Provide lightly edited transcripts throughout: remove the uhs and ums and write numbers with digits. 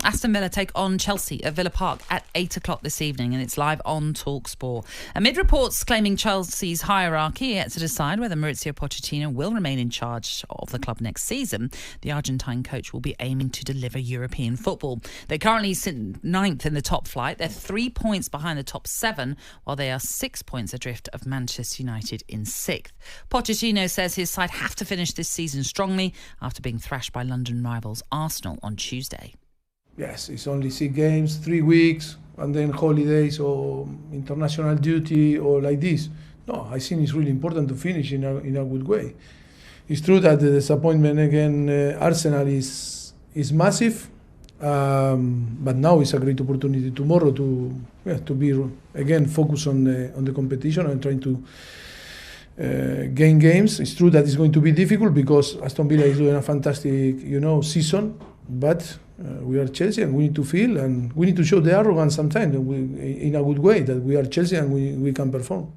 Aston Villa take on Chelsea at Villa Park at 8 o'clock this evening, and it's live on talkSPORT. Amid reports claiming Chelsea's hierarchy yet to decide whether Mauricio Pochettino will remain in charge of the club next season, the Argentine coach will be aiming to deliver European football. They currently sit ninth in the top flight. They're 3 points behind the top 7, while they are 6 points adrift of Manchester United in 6th. Pochettino says his side have to finish this season strongly after being thrashed by London rivals Arsenal on Tuesday. Yes, it's only 6 games, 3 weeks, and then holidays or international duty or like this. No, I think it's really important to finish in a good way. It's true that the disappointment against Arsenal is massive, but now it's a great opportunity tomorrow to be again focused on the competition and trying to gain games. It's true that it's going to be difficult because Aston Villa is doing a fantastic season, but we are Chelsea and we need to feel and we need to show the arrogance sometimes in a good way that we are Chelsea and we can perform.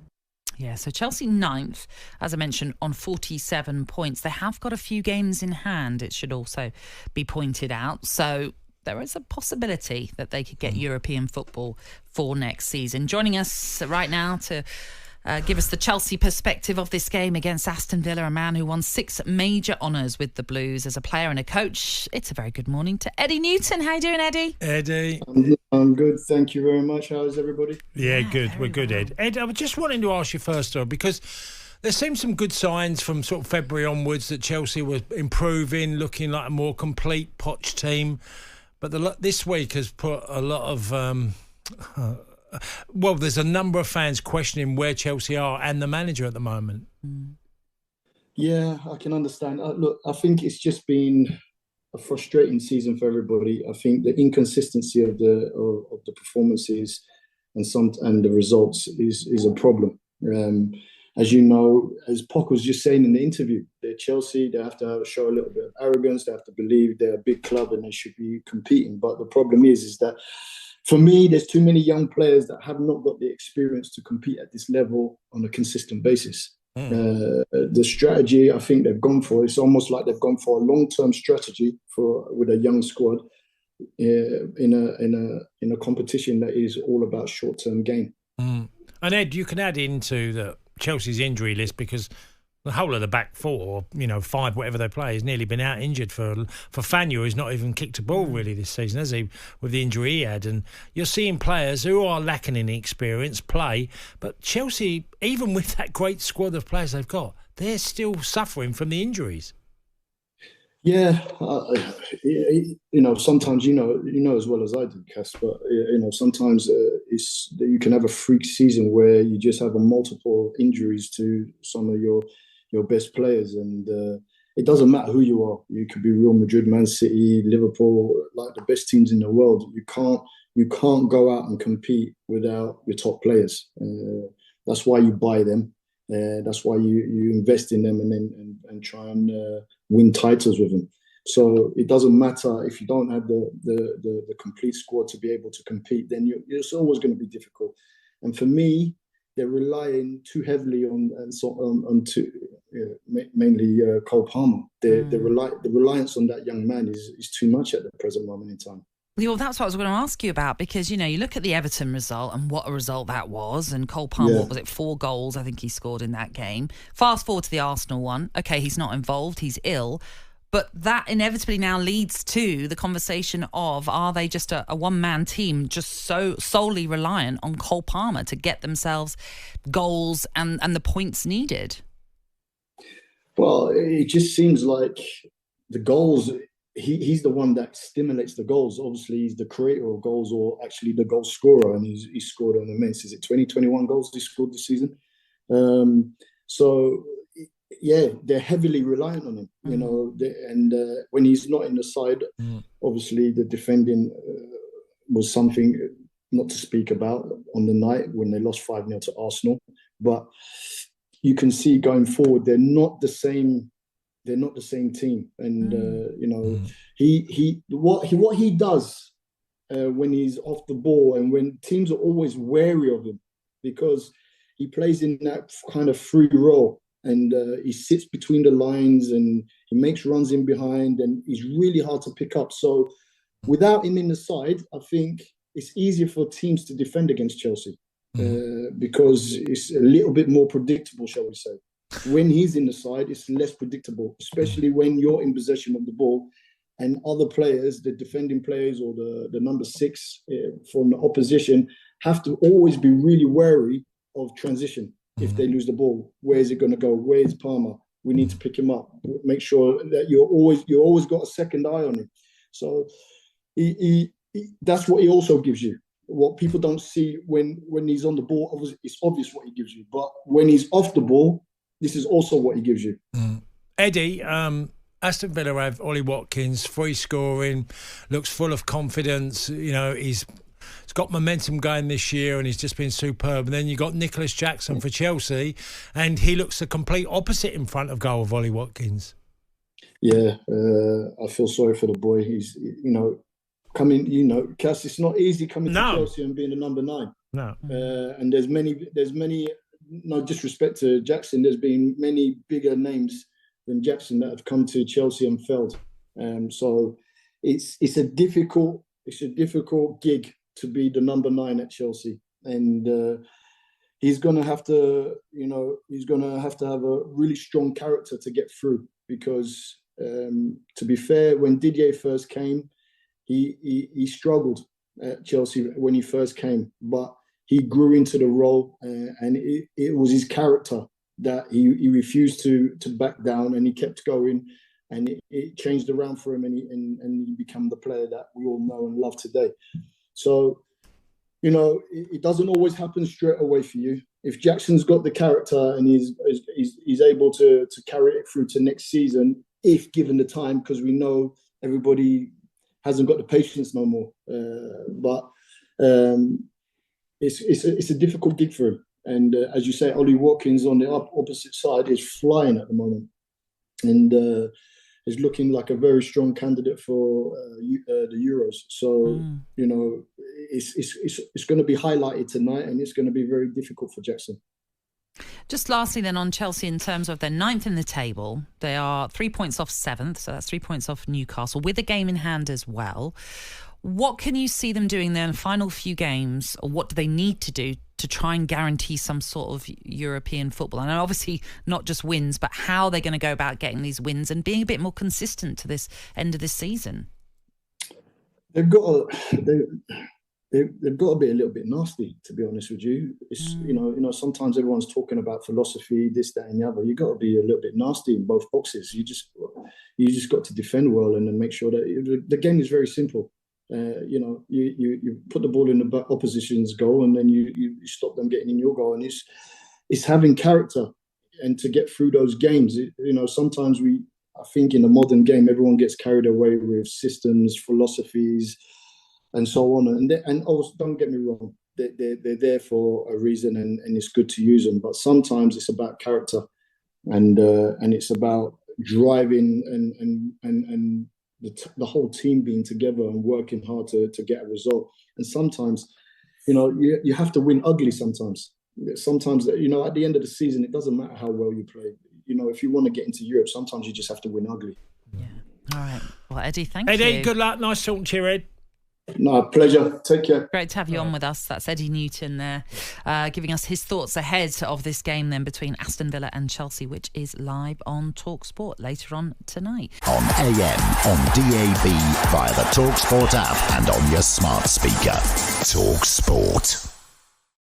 Yeah, so Chelsea 9th, as I mentioned, on 47 points. They have got a few games in hand, it should also be pointed out. So there is a possibility that they could get European football for next season. Joining us right now to give us the Chelsea perspective of this game against Aston Villa, a man who won 6 major honours with the Blues as a player and a coach. It's a very good morning to Eddie Newton. How you doing, Eddie? Eddie. I'm good, thank you very much. How's everybody? Yeah, good. We're good, Ed. Ed, I was just wanting to ask you first, though, because there seems some good signs from sort of February onwards that Chelsea was improving, looking like a more complete Poch team. But this week has put a lot of... well, there's a number of fans questioning where Chelsea are and the manager at the moment. Yeah, I can understand. Look, I think it's just been a frustrating season for everybody. I think the inconsistency of the performances and the results is a problem. As you know, as Poch was just saying in the interview, they're Chelsea. They have to show a little bit of arrogance. They have to believe they're a big club and they should be competing. But the problem is that for me, there's too many young players that have not got the experience to compete at this level on a consistent basis. The strategy I think they've gone for, it's almost like they've gone for a long-term strategy with a young squad in a competition that is all about short-term gain. And Ed, you can add into the Chelsea's injury list because the whole of the back 4, or 5, whatever they play, has nearly been out injured for Fanu, who's not even kicked a ball really this season, has he, with the injury he had. And you're seeing players who are lacking in experience play, but Chelsea, even with that great squad of players they've got, they're still suffering from the injuries. Yeah, sometimes you know as well as I do, Cass. But sometimes you can have a freak season where you just have multiple injuries to some of your best players, and it doesn't matter who you are. You could be Real Madrid, Man City, Liverpool, like the best teams in the world. You can't go out and compete without your top players. That's why you buy them. That's why you invest in them and try and win titles with them. So it doesn't matter if you don't have the complete squad to be able to compete. Then it's always going to be difficult. And for me, they're relying too heavily mainly Cole Palmer. The reliance on that young man is too much at the present moment in time. Well, that's what I was going to ask you about, because, you look at the Everton result and what a result that was. And Cole Palmer, what was it, 4 goals, I think he scored in that game. Fast forward to the Arsenal one. OK, he's not involved, he's ill. But that inevitably now leads to the conversation of, are they just a one-man team just so solely reliant on Cole Palmer to get themselves goals and the points needed? Well, it just seems like the goals... He's the one that stimulates the goals. Obviously, he's the creator of goals, or actually the goal scorer, and he scored an immense. Is it 21 goals he scored this season? So, yeah, they're heavily reliant on him, and when he's not in the side, obviously the defending was something not to speak about on the night when they lost 5-0 to Arsenal. But you can see going forward, they're not the same team, and what he does when he's off the ball, and when teams are always wary of him because he plays in that kind of free role, and he sits between the lines and he makes runs in behind, and he's really hard to pick up. So Without him in the side, I think it's easier for teams to defend against Chelsea because it's a little bit more predictable, shall we say. When he's in the side, it's less predictable, especially when you're in possession of the ball and other players, the defending players or the number 6 from the opposition, have to always be really wary of transition. If they lose the ball, where is it going to go? Where is Palmer? We need to pick him up. Make sure that you always got a second eye on him. So he that's what he also gives you. What people don't see when he's on the ball, it's obvious what he gives you. But when he's off the ball, this is also what he gives you. Eddie, Aston Villa have Ollie Watkins, free scoring, looks full of confidence. You know, he's got momentum going this year and he's just been superb. And then you got Nicholas Jackson for Chelsea, and he looks the complete opposite in front of goal of Ollie Watkins. Yeah, I feel sorry for the boy. He's, coming, Cass, it's not easy coming to Chelsea and being the number 9. No. And there's many, no disrespect to Jackson, there's been many bigger names than Jackson that have come to Chelsea and failed. So it's a difficult gig to be the number 9 at Chelsea. And he's going to have to, have a really strong character to get through because, to be fair, when Didier first came, he struggled at Chelsea when he first came, but he grew into the role, and it was his character that he refused to back down, and he kept going, and it changed around for him, and he became the player that we all know and love today. So, it doesn't always happen straight away for you. If Jackson's got the character and he's able to carry it through to next season, if given the time, because we know everybody hasn't got the patience no more. But it's a difficult gig for him. And as you say, Ollie Watkins on the opposite side is flying at the moment, and is looking like a very strong candidate for the Euros. So it's going to be highlighted tonight, and it's going to be very difficult for Jackson. Just lastly then on Chelsea, in terms of their 9th in the table, they are 3 points off 7th, so that's 3 points off Newcastle, with a game in hand as well. What can you see them doing there in the final few games, or what do they need to do to try and guarantee some sort of European football? And obviously not just wins, but how they're going to go about getting these wins and being a bit more consistent to this end of this season. They've got to be a little bit nasty, to be honest with you. It's, sometimes everyone's talking about philosophy, this, that, and the other. You've got to be a little bit nasty in both boxes. You just got to defend well and then make sure that the game is very simple. You put the ball in the opposition's goal, and then you stop them getting in your goal. And it's having character, and to get through those games. Sometimes I think in the modern game, everyone gets carried away with systems, philosophies, and so on. And also, don't get me wrong, they're there for a reason, and it's good to use them. But sometimes it's about character, and it's about driving and the whole team being together and working hard to get a result. And sometimes, you have to win ugly sometimes. Sometimes, at the end of the season, it doesn't matter how well you play. If you want to get into Europe, sometimes you just have to win ugly. Yeah. All right. Well, Eddie, thank you. Eddie, good luck. Nice talking to you, Ed. No, pleasure. Take care. Great to have you on with us. That's Eddie Newton there, giving us his thoughts ahead of this game then between Aston Villa and Chelsea, which is live on talkSPORT later on tonight. On AM, on DAB, via the talkSPORT app and on your smart speaker. talkSPORT.